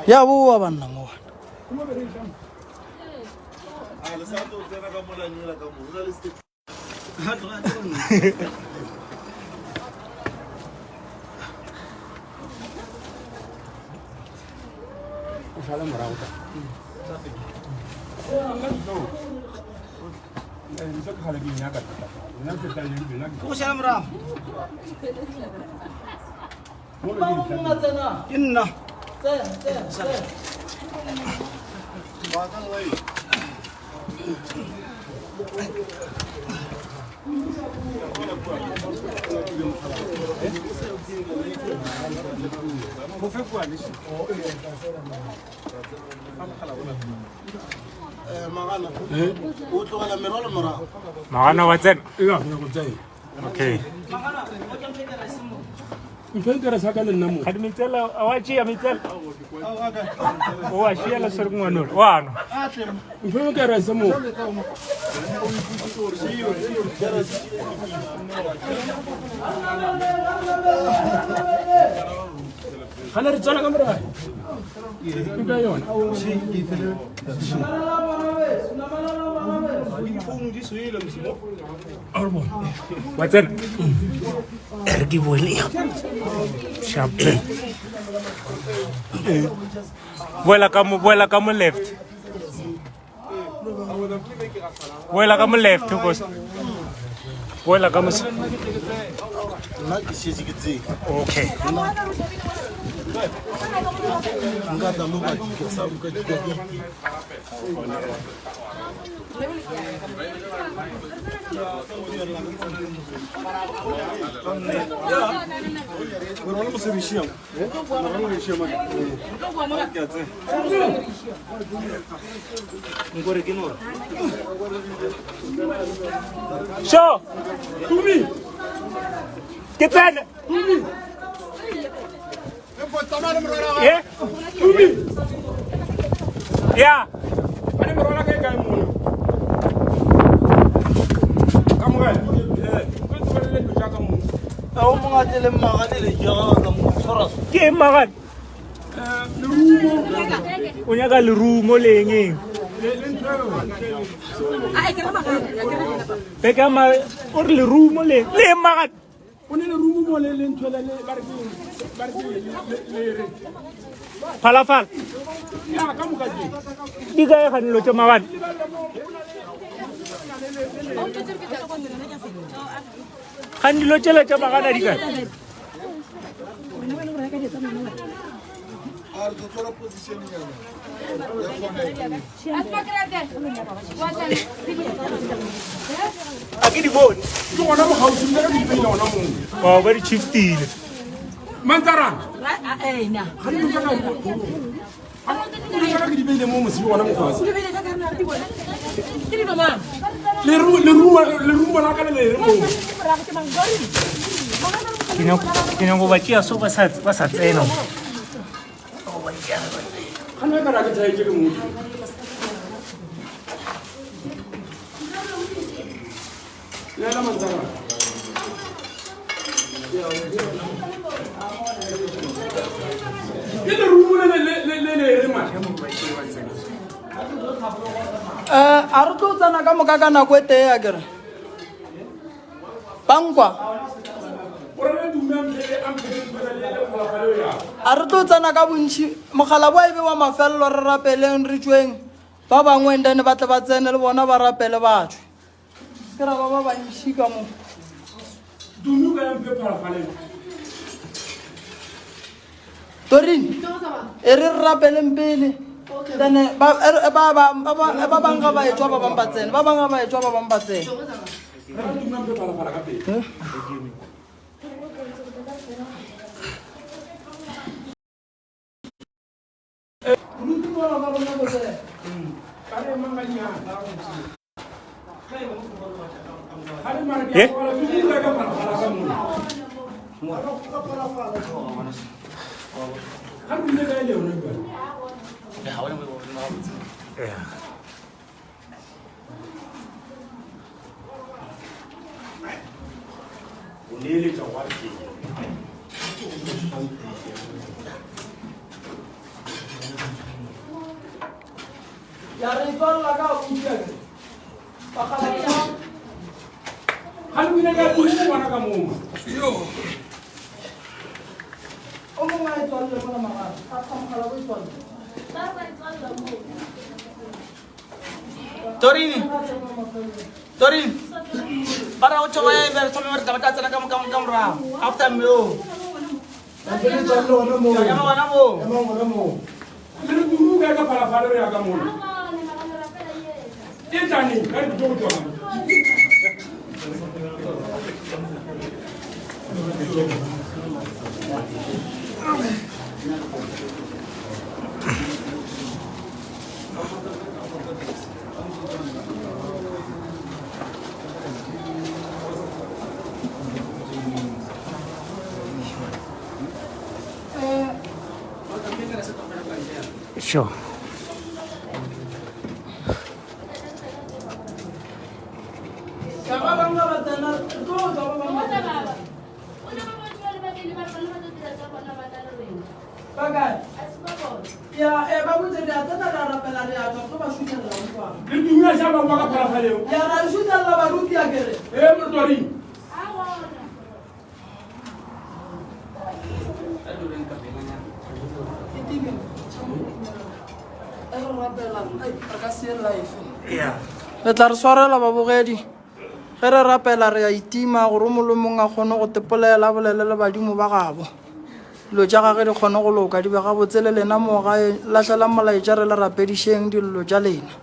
ya boa banna mo inna Magana what's that? Okay. Admitela awachi amitel. Oh, ashia la sermon. Wano. Hanar jana kamera. What's that? Ergi boleh. Chapter. Vuela kamu left. Vuela kamu left, tukos. Vuela kamu. Okay. Show. Tumi. Ketan. Yeah. Yeah. au mga tele jaga kamu soras Ke makan. Punya kali rumo lengeng. Peka ma or le rumo le makan. Oni le rumu mo le ntwela le barki le Falafel. ya kamu kaji. Diga ya kan lo makan. Kan lo cela makan ada diga. Aqui de boa. Tu ona mo hausu ndara ni pe ona mo. Oh, very chifty. Mantara. na. Hani jana ko. Ani jana ki be le mo musi ona mo fasi. Le ru na kana le ru. Kinongo bachia so basa tseno. Kana kana ki tai ke mu. Le mantara. Ile ru le ma. a re tlo tsana ka moka ka nako e tee ya kere pankwa a re tlo tsana ka bontšhi mogala bo ebe wa mafelelo re rapeleng re tsweng ba bangwe ndene ba tle ba tsene le bona ba rapele batswe ke ra ba ba bantšhi ka mo torin e re rapeleng pele then ba bang ga ba etswa ba bang ba tsene ba bang ga ba etswa ba bang ba tsene ya re tswalla ka go utlwa bakala ga le bina ka go bona ka mo o mongwe a tswalle mo magara a tsamogala go tswalle Torin, para o coba ya ber sama mereka baca sana kamu ram. After me o. Ya mana mo? le guru ga ka fara fara ya ga mo itani ga do to Sure. le dingwe sa ba ka fara fara yo ya ra shutalla baruti ya kere mo tori re tla re swarela babogedi ge re rapela re a itima gore molomong a kgone go tepolela bolele le badimo ba gabo dilo tša gage di kgone go loka di be gabotse le lena mo gae latlhelang molaetša re le rapedišeng dillo tša lena